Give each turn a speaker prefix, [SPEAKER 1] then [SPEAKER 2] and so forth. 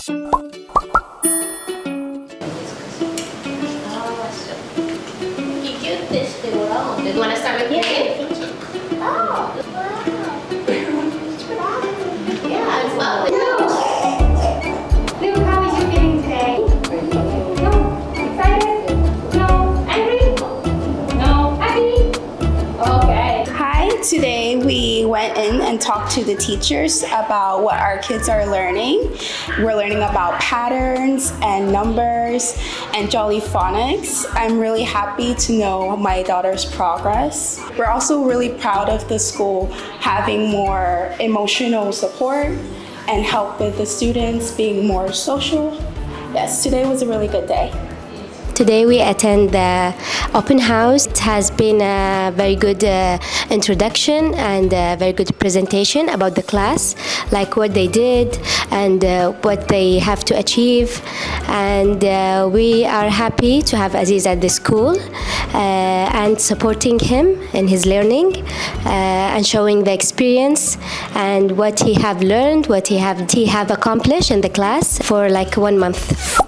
[SPEAKER 1] You want to start with cooking? Oh, wow. Yeah, well.
[SPEAKER 2] Lou, how are you feeling today? No? Excited? No? Angry? No? Happy? Okay.
[SPEAKER 3] Hi, today we went in and talked to the teachers about what our kids are learning. We're learning about patterns and numbers and jolly phonics. I'm really happy to know my daughter's progress. We're also really proud of the school having more emotional support and help with the students being more social. Yes, today was a really good day.
[SPEAKER 4] Today we attend the open house. It has been a very good introduction and a very good presentation about the class, like what they did and what they have to achieve. And we are happy to have Aziz at the school and supporting him in his learning and showing the experience and what he have learned, what he have accomplished in the class for like 1 month.